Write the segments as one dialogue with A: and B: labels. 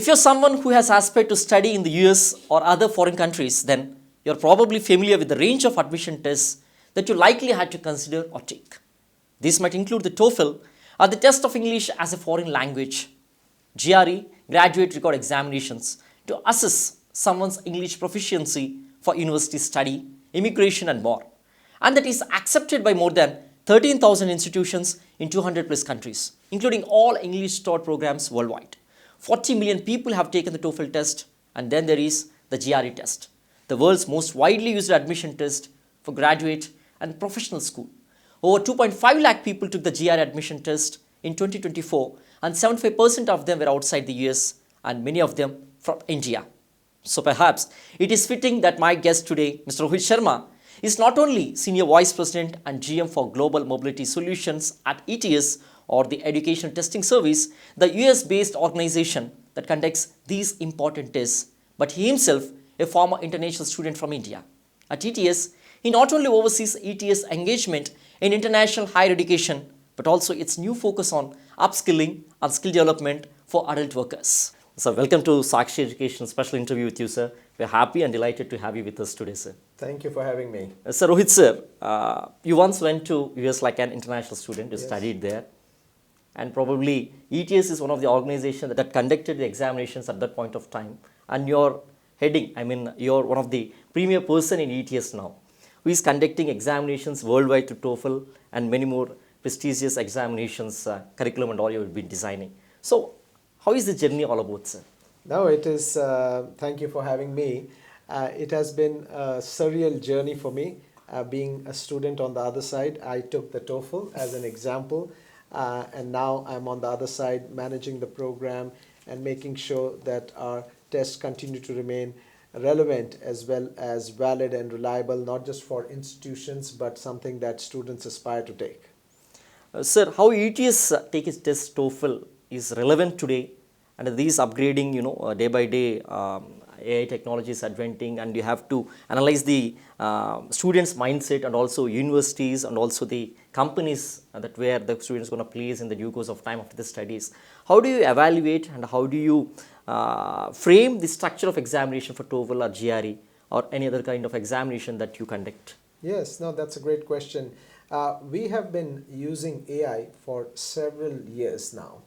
A: If you're someone who has aspired to study in the US or other foreign countries, then you're probably familiar with the range of admission tests that you likely had to consider or take. These might include the TOEFL or the test of English as a foreign language, GRE, graduate record examinations to assess someone's English proficiency for university study, immigration and more. And that is accepted by more than 13,000 institutions in 200 plus countries, including all English taught programs worldwide. 40 million people have taken the TOEFL test, and then there is the GRE test, the world's most widely used admission test for graduate and professional school. Over 2.5 lakh people took the GRE admission test in 2024, and 75% of them were outside the US, and many of them from India. So perhaps it is fitting that my guest today, Mr. Rohit Sharma, is not only Senior Vice President and GM for Global Mobility Solutions at ETS, or the Education Testing Service, the US-based organization that conducts these important tests, but he himself a former international student from India. At ETS, he not only oversees ETS engagement in international higher education, but also its new focus on upskilling and skill development for adult workers. So welcome to Sakshi Education special interview with you, sir. We're happy and delighted to have you with us today, sir.
B: Thank you for having me.
A: Sir Rohit, sir, you once went to US like an international student, you studied there. And probably ETS is one of the organizations that conducted the examinations at that point of time. And you're you're one of the premier person in ETS now, who is conducting examinations worldwide to TOEFL and many more prestigious examinations, curriculum and all you will be designing. So how is the journey all about, sir?
B: No, it is, thank you for having me. It has been a surreal journey for me. Being a student on the other side, I took the TOEFL as an example. And now I'm on the other side managing the program and making sure that our tests continue to remain relevant as well as valid and reliable, not just for institutions, but something that students aspire to take.
A: Sir, how ETS take its test TOEFL is relevant today, and these upgrading, day by day, AI technology is advancing, and you have to analyze the students' mindset and also universities and also the companies that where the students going to place in the due course of time after the studies. How do you evaluate and how do you frame the structure of examination for TOEFL or GRE or any other kind of examination that you conduct?
B: Yes, no, that's a great question. We have been using AI for several years now.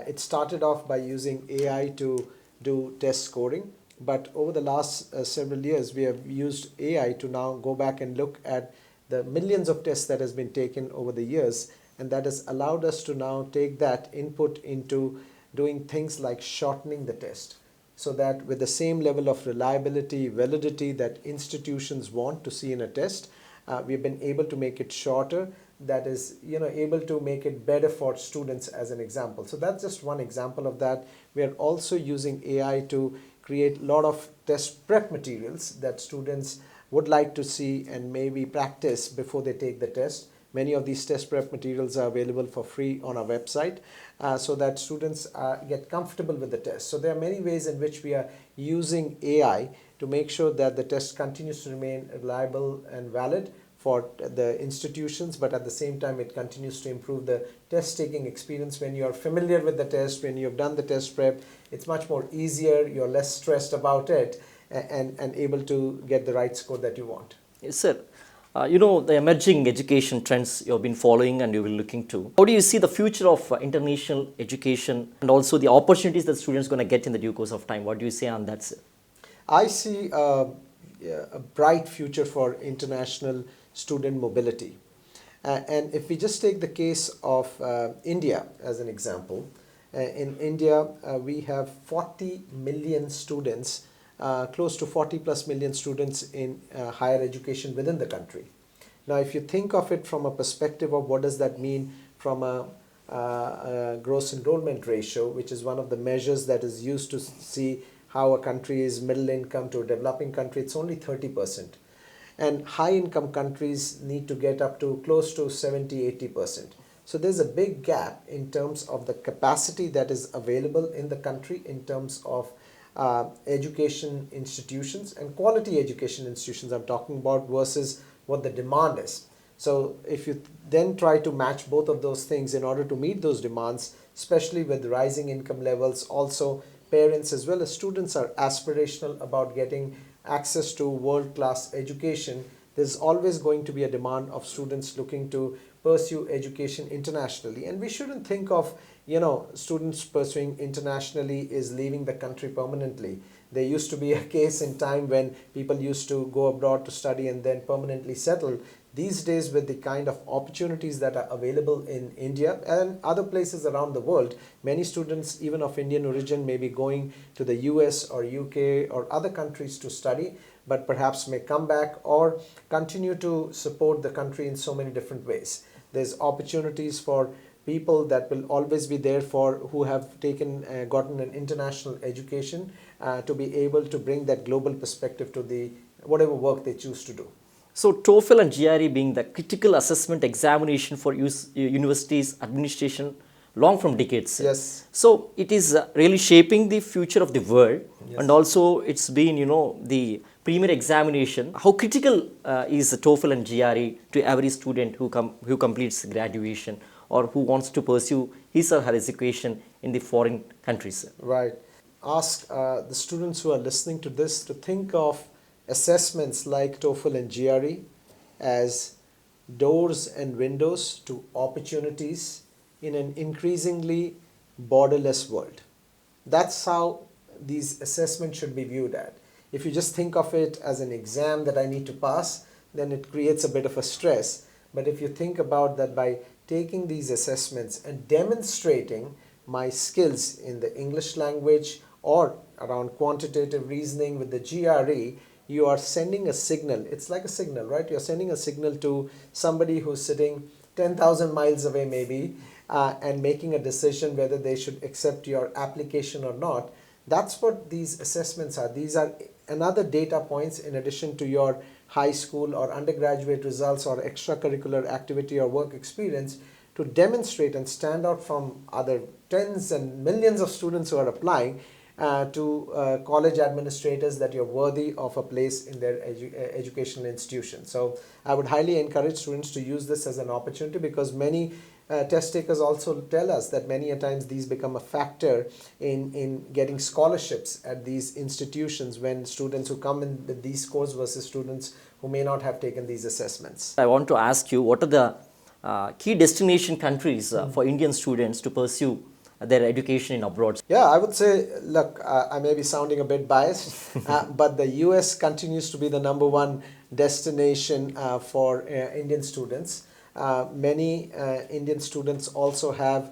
B: It started off by using AI to do test scoring. But over the last several years, we have used AI to now go back and look at the millions of tests that has been taken over the years. And that has allowed us to now take that input into doing things like shortening the test. So that with the same level of reliability, validity that institutions want to see in a test, we've been able to make it shorter. That is, able to make it better for students as an example. So that's just one example of that. We are also using AI to create a lot of test prep materials that students would like to see and maybe practice before they take the test. Many of these test prep materials are available for free on our website so that students get comfortable with the test. So there are many ways in which we are using AI to make sure that the test continues to remain reliable and valid for the institutions, but at the same time it continues to improve the test taking experience. When you're familiar with the test, when you've done the test prep, it's much more easier, you're less stressed about it and able to get the right score that you want.
A: Yes, sir. The emerging education trends you've been following and you will looking to. How do you see the future of international education and also the opportunities that students are going to get in the due course of time? What do you say on that, sir?
B: I see a bright future for international student mobility. And if we just take the case of India as an example, in India we have 40 million students, close to 40 plus million students in higher education within the country. Now if you think of it from a perspective of what does that mean from a gross enrollment ratio, which is one of the measures that is used to see how a country is middle income to a developing country, it's only 30%. And high income countries need to get up to close to 70-80%. So there's a big gap in terms of the capacity that is available in the country in terms of education institutions and quality education institutions I'm talking about versus what the demand is. So if you then try to match both of those things in order to meet those demands, especially with rising income levels, also parents as well as students are aspirational about getting access to world-class education, there's always going to be a demand of students looking to pursue education internationally. And we shouldn't think of, students pursuing internationally is leaving the country permanently. There used to be a case in time when people used to go abroad to study and then permanently settle. These days, with the kind of opportunities that are available in India and other places around the world, many students, even of Indian origin, may be going to the US or UK or other countries to study, but perhaps may come back or continue to support the country in so many different ways. There's opportunities for people that will always be there for who have gotten an international education to be able to bring that global perspective to the whatever work they choose to do.
A: So TOEFL and GRE being the critical assessment examination for universities administration long from decades.
B: Yes.
A: So it is really shaping the future of the world.
B: Yes.
A: And also it's been, the premier examination. How critical is the TOEFL and GRE to every student who completes graduation or who wants to pursue his or her education in the foreign countries?
B: Right. Ask the students who are listening to this to think of assessments like TOEFL and GRE as doors and windows to opportunities in an increasingly borderless world. That's how these assessments should be viewed at. If you just think of it as an exam that I need to pass, then it creates a bit of a stress. But if you think about that by taking these assessments and demonstrating my skills in the English language or around quantitative reasoning with the GRE, you are sending a signal. It's like a signal, right? You're sending a signal to somebody who's sitting 10,000 miles away maybe and making a decision whether they should accept your application or not. That's what these assessments are. These are another data points in addition to your high school or undergraduate results or extracurricular activity or work experience to demonstrate and stand out from other tens and millions of students who are applying to college administrators that you're worthy of a place in their educational institution. So I would highly encourage students to use this as an opportunity because many test takers also tell us that many a times these become a factor in getting scholarships at these institutions when students who come in with these scores versus students who may not have taken these assessments.
A: I want to ask you, what are the key destination countries for Indian students to pursue their education in abroad?
B: Yeah, I would say, look, I may be sounding a bit biased, but the US continues to be the number one destination for Indian students. Many Indian students also have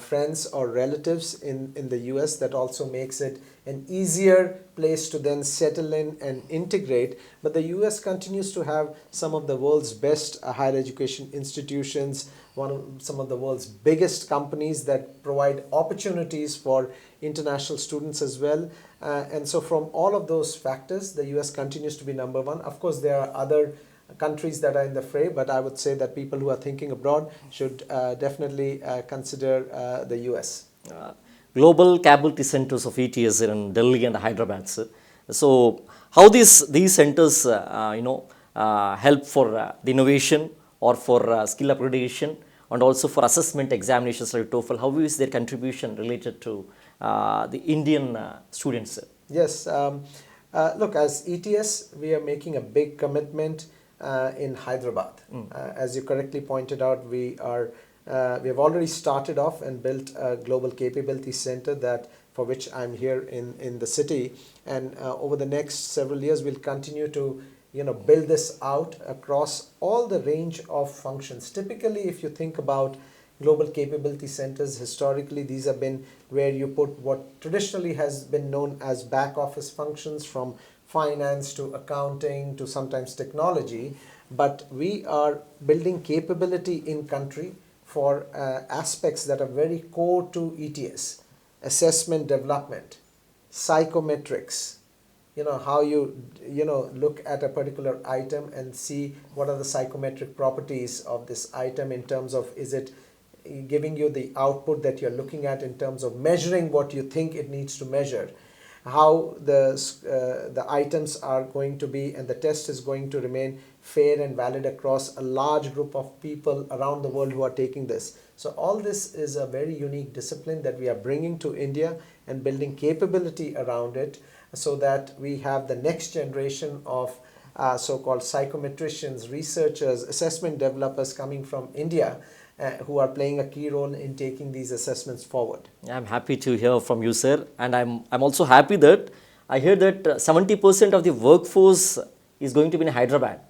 B: friends or relatives in the US. That also makes it an easier place to then settle in and integrate. But the US continues to have some of the world's best higher education institutions, some of the world's biggest companies that provide opportunities for international students as well. And so from all of those factors, the US continues to be number one. Of course, there are other countries that are in the fray, but I would say that people who are thinking abroad should definitely consider the US.
A: Global capability centers of ETS in Delhi and Hyderabad. So how these centers help for the innovation or for skill upgradation and also for assessment examinations like TOEFL? How is their contribution related to the Indian students?
B: Yes, look, as ETS, we are making a big commitment in Hyderabad. As you correctly pointed out, we have already started off and built a global capability center that for which I'm here in the city, and over the next several years we'll continue to build this out across all the range of functions. Typically, if you think about global capability centers, historically these have been where you put what traditionally has been known as back office functions, from finance to accounting to sometimes technology, but we are building capability in country for aspects that are very core to ETS: assessment development, psychometrics, how you look at a particular item and see what are the psychometric properties of this item in terms of, is it giving you the output that you're looking at in terms of measuring what you think it needs to measure. how the items are going to be, and the test is going to remain fair and valid across a large group of people around the world who are taking this. So all this is a very unique discipline that we are bringing to India and building capability around it, so that we have the next generation of so-called psychometricians, researchers, assessment developers coming from India, who are playing a key role in taking these assessments forward.
A: I'm happy to hear from you, sir. And I'm also happy that I hear that 70% of the workforce is going to be in Hyderabad.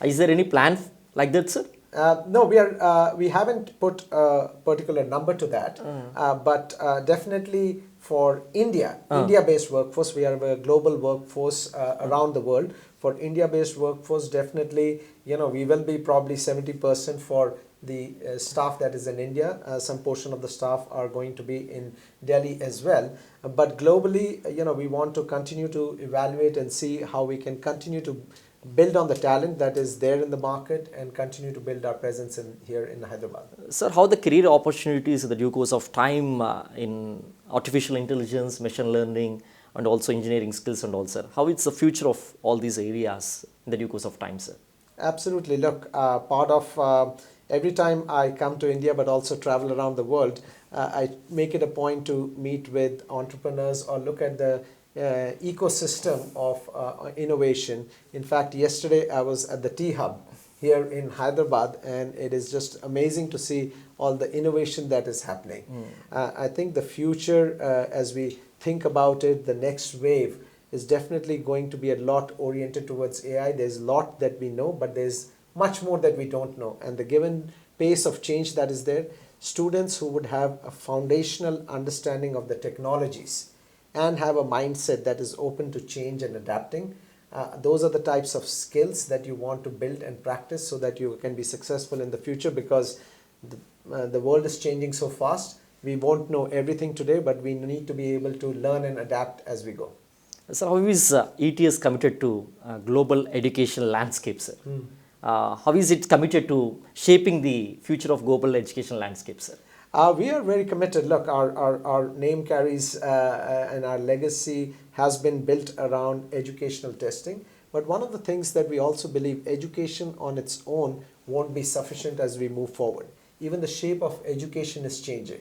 A: Is there any plan like that, sir?
B: No, we haven't put a particular number to that, but definitely for India-based workforce, we have a global workforce around the world. For India-based workforce, definitely, we will be probably 70% for the staff that is in India. Some portion of the staff are going to be in Delhi as well. But globally, we want to continue to evaluate and see how we can continue to build on the talent that is there in the market and continue to build our presence here in Hyderabad.
A: Sir, how the career opportunities in the due course of time in artificial intelligence, machine learning, and also engineering skills and all, sir? How is the future of all these areas in the due course of time, sir?
B: Absolutely. Look, part of every time I come to India, but also travel around the world, I make it a point to meet with entrepreneurs or look at the ecosystem of innovation. In fact, yesterday I was at the Tea Hub here in Hyderabad, and it is just amazing to see all the innovation that is happening. I think the future, as we think about it, the next wave is definitely going to be a lot oriented towards AI. There's a lot that we know, but there's much more that we don't know. And the given pace of change that is there, students who would have a foundational understanding of the technologies and have a mindset that is open to change and adapting, those are the types of skills that you want to build and practice so that you can be successful in the future, because the world is changing so fast. We won't know everything today, but we need to be able to learn and adapt as we go.
A: So how is ETS committed to global education landscape, sir? How is it committed to shaping the future of global education landscape, sir?
B: We are very committed. Look, our name carries and our legacy has been built around educational testing. But one of the things that we also believe, education on its own won't be sufficient as we move forward. Even the shape of education is changing.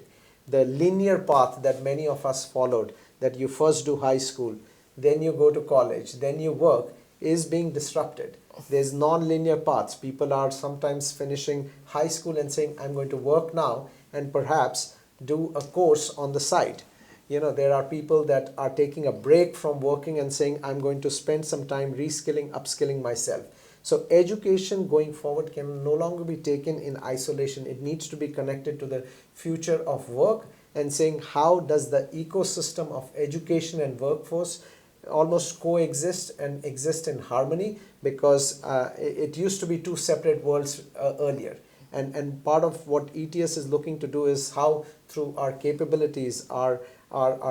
B: The linear path that many of us followed, that you first do high school, then you go to college, then you work, is being disrupted. There's non-linear paths. People are sometimes finishing high school and saying, I'm going to work now and perhaps do a course on the side. There are people that are taking a break from working and saying, I'm going to spend some time reskilling, upskilling myself. So education going forward can no longer be taken in isolation. It needs to be connected to the future of work and saying, how does the ecosystem of education and workforce almost coexist and exist in harmony, because it used to be two separate worlds earlier. And part of what ETS is looking to do is how, through our capabilities, our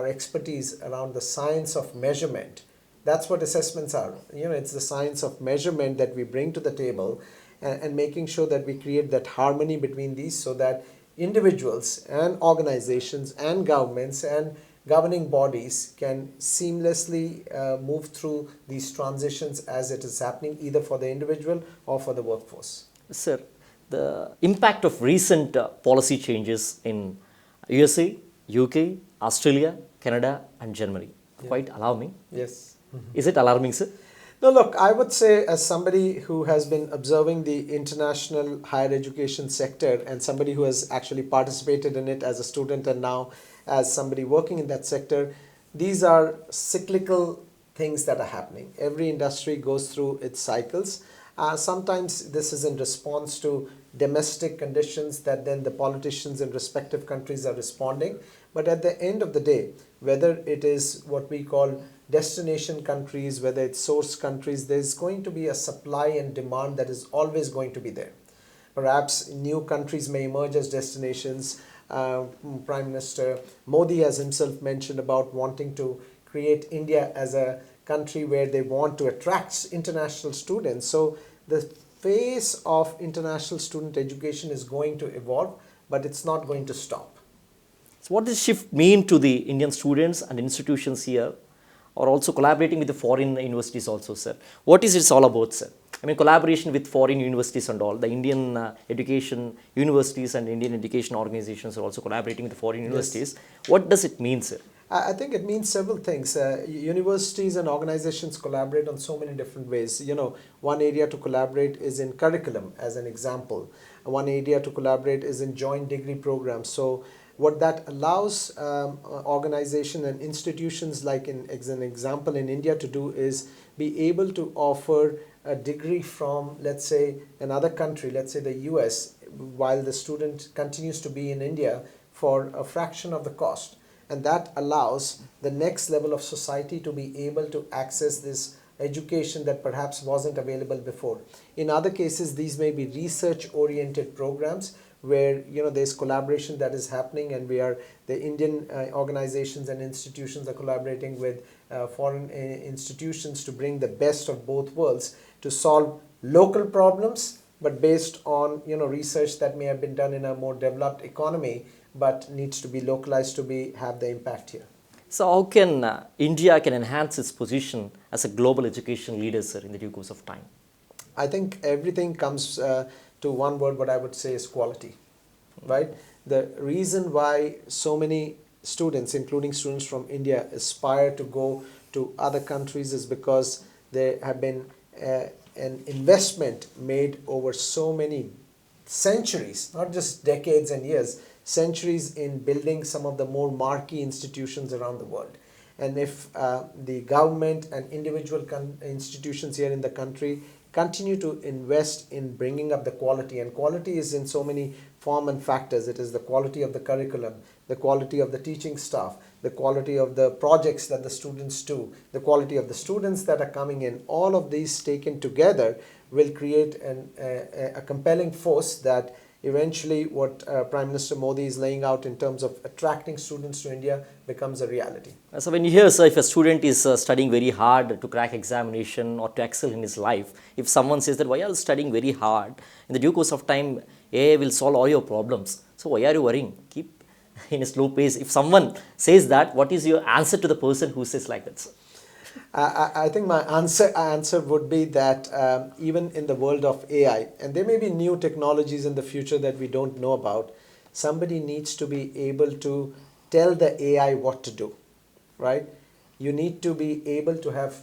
B: expertise around the science of measurement, that's what assessments are. It's the science of measurement that we bring to the table, and making sure that we create that harmony between these, so that individuals and organizations and governments and governing bodies can seamlessly move through these transitions as it is happening, either for the individual or for the workforce.
A: Sir, the impact of recent policy changes in USA, UK, Australia, Canada, and Germany, quite alarming.
B: Yes.
A: Is it alarming, sir?
B: No, look, I would say, as somebody who has been observing the international higher education sector and somebody who has actually participated in it as a student and now as somebody working in that sector, these are cyclical things that are happening. Every industry goes through its cycles. Sometimes this is in response to domestic conditions that then the politicians in respective countries are responding. But at the end of the day, whether it is what we call destination countries, whether it's source countries, there's going to be a supply and demand that is always going to be there. Perhaps new countries may emerge as destinations. Prime Minister Modi has himself mentioned about wanting to create India as a country where they want to attract international students. So the face of international student education is going to evolve, but it's not going to stop.
A: So what does shift mean to the Indian students and institutions here? or also collaborating with the foreign universities also, sir. What is it all about, sir? I mean, collaboration with foreign universities and all. The Indian education universities and Indian education organizations are also collaborating with the foreign
B: Yes.
A: universities. What does it mean, sir?
B: I think it means several things. Universities and organizations collaborate on so many different ways. You know, one area to collaborate is in curriculum, as an example. One area to collaborate is in joint degree programs. So, what that allows organization and institutions, like as an example in India, to do is be able to offer a degree from, let's say, another country, let's say the US, while the student continues to be in India for a fraction of the cost. And that allows the next level of society to be able to access this education that perhaps wasn't available before. In other cases, these may be research oriented programs where there's collaboration that is happening, and the Indian organizations and institutions are collaborating with foreign institutions to bring the best of both worlds to solve local problems, but based on research that may have been done in a more developed economy but needs to be localized to have the impact here.
A: So how can India can enhance its position as a global education leader, sir, in the due course of time?
B: I think everything comes to one word, what I would say is quality, right? The reason why so many students, including students from India, aspire to go to other countries is because there have been an investment made over so many centuries, not just decades and years, centuries, in building some of the more marquee institutions around the world. And if the government and individual institutions here in the country continue to invest in bringing up the quality, and quality is in so many form and factors. It is the quality of the curriculum, the quality of the teaching staff, the quality of the projects that the students do, the quality of the students that are coming in. All of these taken together will create a compelling force that eventually what Prime Minister Modi is laying out in terms of attracting students to India becomes a reality.
A: So when you hear, sir, if a student is studying very hard to crack examination or to excel in his life, if someone says that why are you studying very hard, in the due course of time, AI will solve all your problems. So why are you worrying? Keep in a slow pace. If someone says that, what is your answer to the person who says like that, sir?
B: I think my answer would be that even in the world of AI, and there may be new technologies in the future that we don't know about, somebody needs to be able to tell the AI what to do, right? You need to be able to have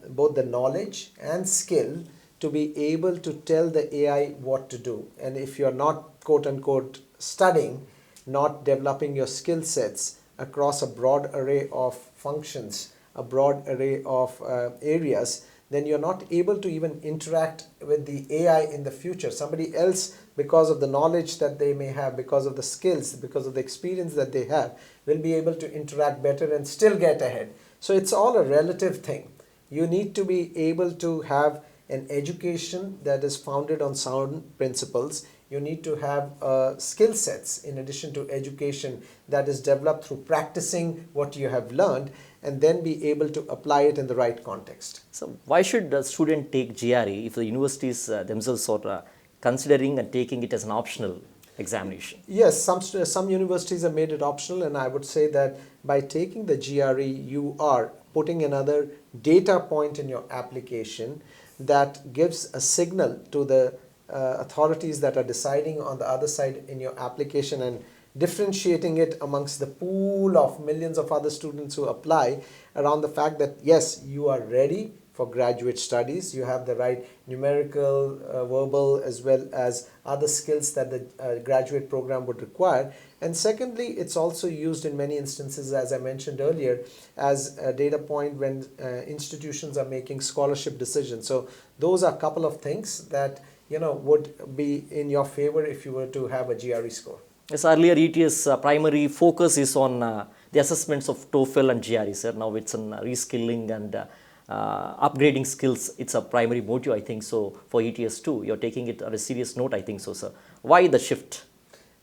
B: both the knowledge and skill to be able to tell the AI what to do. And if you're not, quote unquote, studying, not developing your skill sets across a broad array of functions, a broad array of areas, then you're not able to even interact with the AI in the future. Somebody else, because of the knowledge that they may have, because of the skills, because of the experience that they have, will be able to interact better and still get ahead. So it's all a relative thing. You need to be able to have an education that is founded on sound principles. You need to have skill sets in addition to education that is developed through practicing what you have learned, and then be able to apply it in the right context.
A: So why should a student take GRE if the universities themselves are considering and taking it as an optional examination?
B: Yes, some universities have made it optional, and I would say that by taking the GRE, you are putting another data point in your application that gives a signal to the authorities that are deciding on the other side in your application, and differentiating it amongst the pool of millions of other students who apply around the fact that yes, you are ready for graduate studies, you have the right numerical, verbal, as well as other skills that the graduate program would require. And secondly, it's also used in many instances, as I mentioned earlier, as a data point when institutions are making scholarship decisions. So those are a couple of things that would be in your favor if you were to have a GRE score.
A: Yes, earlier ETS primary focus is on the assessments of TOEFL and GRE, sir. Now it's on reskilling and upgrading skills. It's a primary motive, I think so, for ETS too. You're taking it on a serious note, I think so, sir. Why the shift?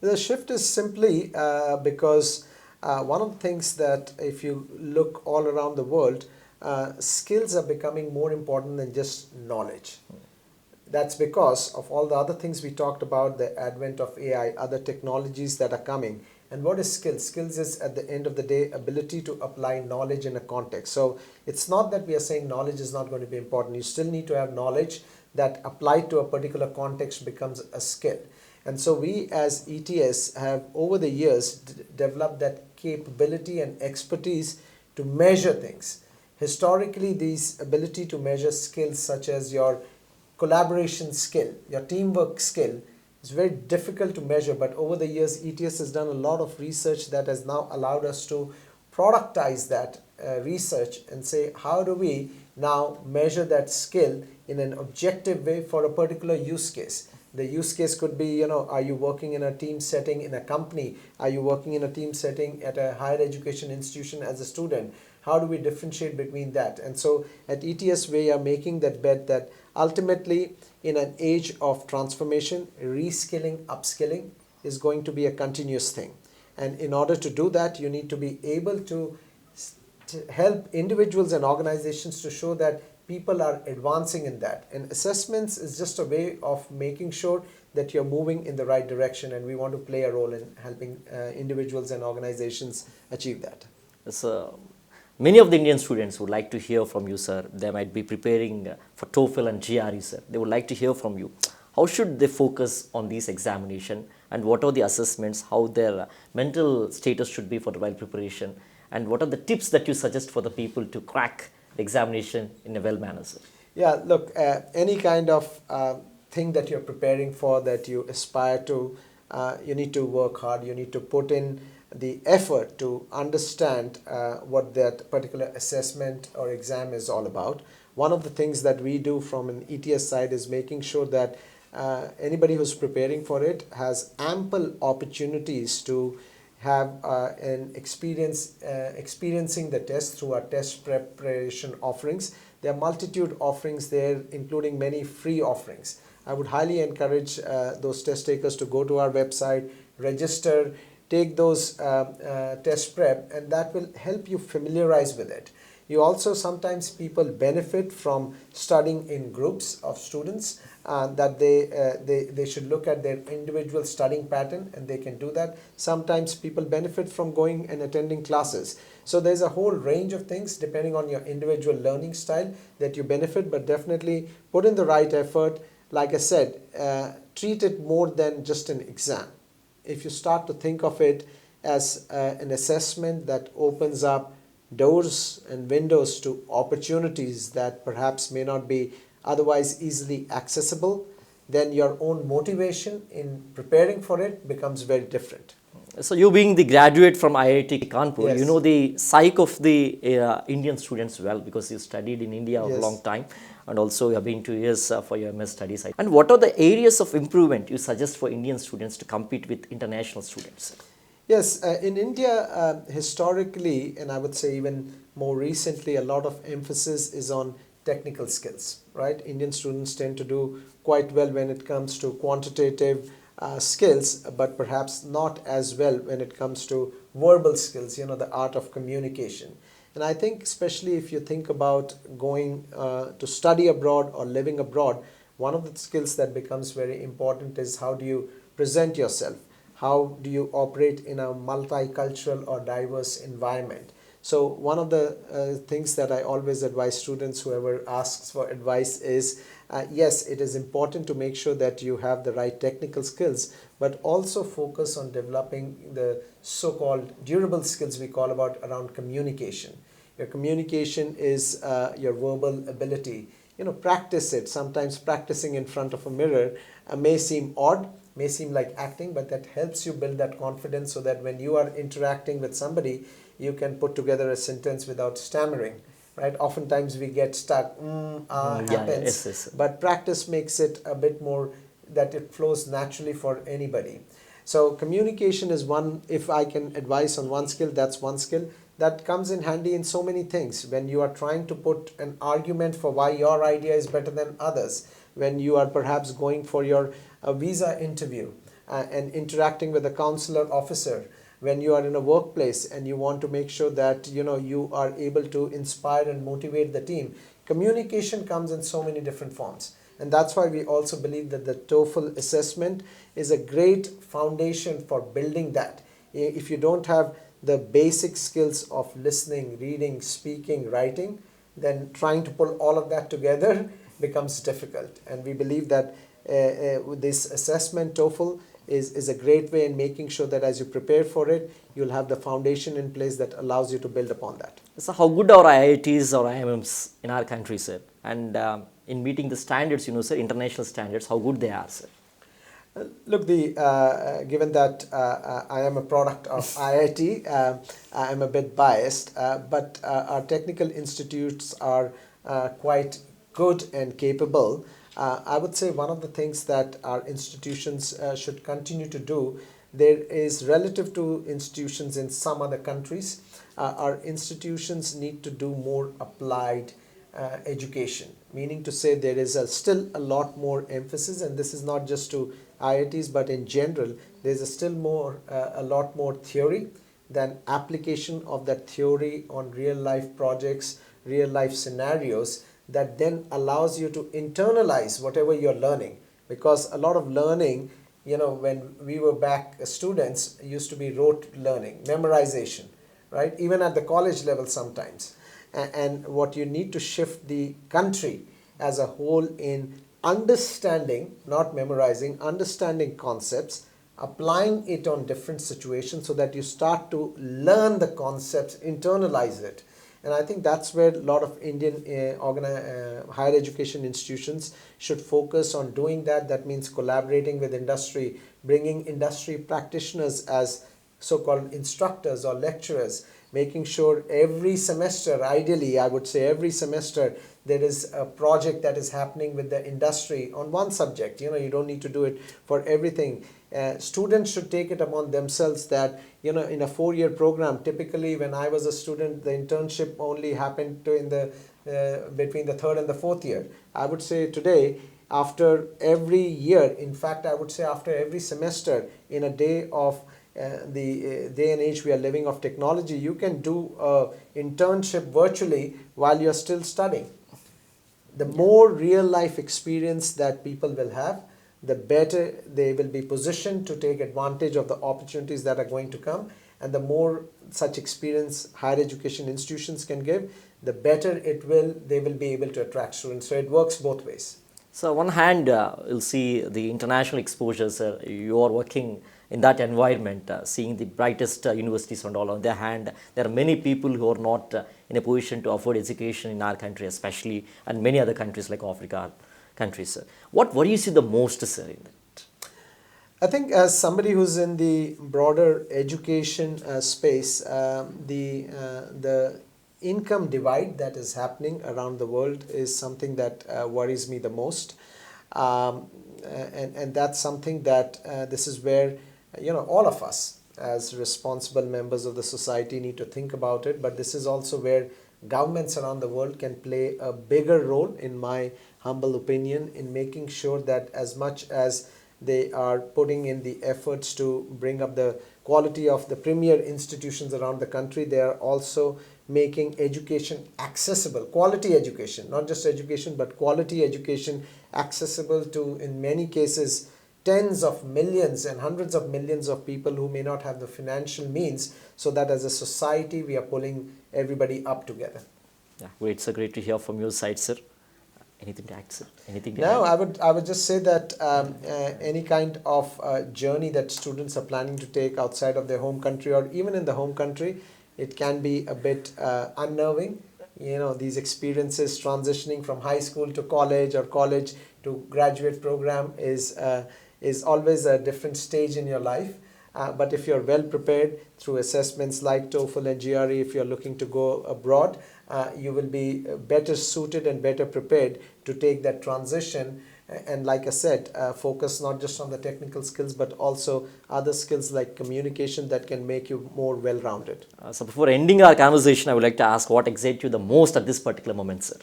B: The shift is simply because one of the things that if you look all around the world, skills are becoming more important than just knowledge. That's because of all the other things we talked about, the advent of AI, other technologies that are coming. And what is skills? Skills is, at the end of the day, ability to apply knowledge in a context. So it's not that we are saying knowledge is not going to be important. You still need to have knowledge that applied to a particular context becomes a skill. And so we as ETS have over the years developed that capability and expertise to measure things. Historically, these ability to measure skills such as your collaboration skill, your teamwork skill, is very difficult to measure, but over the years ETS has done a lot of research that has now allowed us to productize that research and say, how do we now measure that skill in an objective way for a particular use case? The use case could be, are you working in a team setting in a company? Are you working in a team setting at a higher education institution as a student? How do we differentiate between that? And so at ETS, we are making that bet that ultimately, in an age of transformation, reskilling, upskilling is going to be a continuous thing. And in order to do that, you need to be able to help individuals and organizations to show that people are advancing in that. And assessments is just a way of making sure that you're moving in the right direction, and we want to play a role in helping individuals and organizations achieve that.
A: So, many of the Indian students would like to hear from you, sir. They might be preparing for TOEFL and GRE, sir. They would like to hear from you. How should they focus on these examination, and what are the assessments, how their mental status should be for the while preparation, and what are the tips that you suggest for the people to crack the examination in a well manner, sir?
B: Yeah, look, any kind of thing that you're preparing for, that you aspire to, you need to work hard. You need to put in the effort to understand what that particular assessment or exam is all about. One of the things that we do from an ETS side is making sure that anybody who's preparing for it has ample opportunities to have an experiencing the test through our test preparation offerings. There are multitude offerings there, including many free offerings. I would highly encourage those test takers to go to our website, register, take those test prep, and that will help you familiarize with it. You also, sometimes people benefit from studying in groups of students, that they should look at their individual studying pattern, and they can do that. Sometimes people benefit from going and attending classes. So there's a whole range of things depending on your individual learning style that you benefit, but definitely put in the right effort. Like I said, treat it more than just an exam. If you start to think of it as an assessment that opens up doors and windows to opportunities that perhaps may not be otherwise easily accessible, then your own motivation in preparing for it becomes very different.
A: So you being the graduate from IIT Kanpur,
B: Yes.
A: you know the psyche of the Indian students well, because you studied in India
B: Yes.
A: a long time, and also you have been 2 years for your MS studies. And what are the areas of improvement you suggest for Indian students to compete with international students?
B: Yes, in India, historically, and I would say even more recently, a lot of emphasis is on technical skills, right? Indian students tend to do quite well when it comes to quantitative skills, but perhaps not as well when it comes to verbal skills, the art of communication. And I think, especially if you think about going to study abroad or living abroad, one of the skills that becomes very important is how do you present yourself? How do you operate in a multicultural or diverse environment? So one of the things that I always advise students, whoever asks for advice, is yes, it is important to make sure that you have the right technical skills, but also focus on developing the so-called durable skills we call about around communication. Your communication is your verbal ability. Practice it. Sometimes practicing in front of a mirror may seem odd, may seem like acting, but that helps you build that confidence so that when you are interacting with somebody, you can put together a sentence without stammering, right? Oftentimes we get stuck, happens,
A: yes.
B: but practice makes it a bit more that it flows naturally for anybody. So communication is one. If I can advise on one skill, that's one skill that comes in handy in so many things. When you are trying to put an argument for why your idea is better than others, when you are perhaps going for your visa interview and interacting with a consular officer, when you are in a workplace and you want to make sure that you are able to inspire and motivate the team, communication comes in so many different forms. And that's why we also believe that the TOEFL assessment is a great foundation for building that. If you don't have the basic skills of listening, reading, speaking, writing, then trying to pull all of that together becomes difficult. And we believe that with this assessment, TOEFL is a great way in making sure that as you prepare for it, you'll have the foundation in place that allows you to build upon that.
A: So how good are IITs or IIMs in our country, sir? And in meeting the standards, sir, international standards, how good they are, sir?
B: Look, given that I am a product of IIT, I am a bit biased, but our technical institutes are quite good and capable. I would say one of the things that our institutions should continue to do, there is relative to institutions in some other countries, our institutions need to do more applied education, meaning to say there is still a lot more emphasis, and this is not just to IITs but in general, there's a lot more theory than application of that theory on real life projects, real life scenarios that then allows you to internalize whatever you're learning. Because a lot of learning, when we were back students, used to be rote learning, memorization, right? Even at the college level sometimes. And what you need to shift the country as a whole in understanding, not memorizing, understanding concepts, applying it on different situations so that you start to learn the concepts, internalize it. And I think that's where a lot of Indian higher education institutions should focus on doing that. That means collaborating with industry, bringing industry practitioners as so-called instructors or lecturers, making sure every semester, ideally I would say every semester, there is a project that is happening with the industry on one subject. You don't need to do it for everything. Students should take it upon themselves that, in a 4-year program, typically when I was a student, the internship only happened between the 3rd and the 4th year. I would say today, after every year, in fact, I would say after every semester, in a day of the day and age we are living of technology, you can do an internship virtually while you're still studying. The more real life experience that people will have, the better they will be positioned to take advantage of the opportunities that are going to come. And the more such experience higher education institutions can give, the better they will be able to attract students. So it works both ways.
A: So on one hand, you'll see the international exposures. You are working in that environment, seeing the brightest universities and all. On the other hand, there are many people who are not in a position to afford education in our country, especially, and many other countries like Africa countries. What worries you the most, sir, in that?
B: I think as somebody who's in the broader education space, the income divide that is happening around the world is something that worries me the most. And that's something that this is where, all of us as responsible members of the society need to think about it. But this is also where governments around the world can play a bigger role, in my humble opinion, in making sure that as much as they are putting in the efforts to bring up the quality of the premier institutions around the country, they are also making education accessible, quality education, not just education, but quality education accessible to, in many cases, tens of millions and hundreds of millions of people who may not have the financial means, so that as a society we are pulling everybody up together.
A: Yeah, great. It's great to hear from your side, sir. Anything to add, sir? Anything to
B: No,
A: add?
B: I would just say that any kind of journey that students are planning to take outside of their home country or even in the home country, it can be a bit unnerving. These experiences transitioning from high school to college or college to graduate program is always a different stage in your life. But if you're well prepared through assessments like TOEFL and GRE, if you're looking to go abroad, you will be better suited and better prepared to take that transition. And like I said, focus not just on the technical skills, but also other skills like communication that can make you more well-rounded.
A: So before ending our conversation, I would like to ask what excites you the most at this particular moment, sir?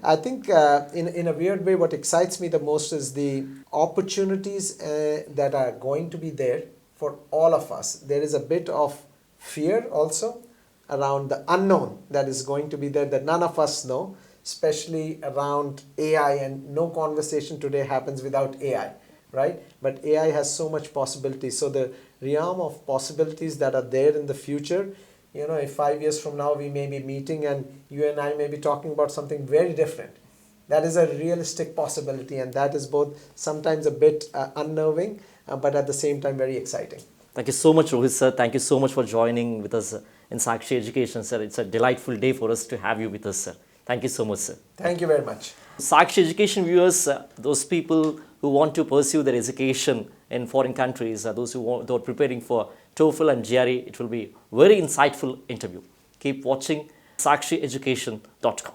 B: I think in a weird way, what excites me the most is the opportunities that are going to be there for all of us. There is a bit of fear also around the unknown that is going to be there that none of us know, especially around AI, and no conversation today happens without AI, right? But AI has so much possibility. So the realm of possibilities that are there in the future. You know, if 5 years from now we may be meeting and you and I may be talking about something very different. That is a realistic possibility, and that is both sometimes a bit unnerving, but at the same time very exciting.
A: Thank you so much, Rohit sir. Thank you so much for joining with us in Sakshi Education, sir. It's a delightful day for us to have you with us, sir. Thank you so much, sir.
B: Thank you very much.
A: Sakshi Education viewers, those people who want to pursue their education in foreign countries, those who are preparing for TOEFL and GRE, it will be very insightful interview. Keep watching sakshieducation.com.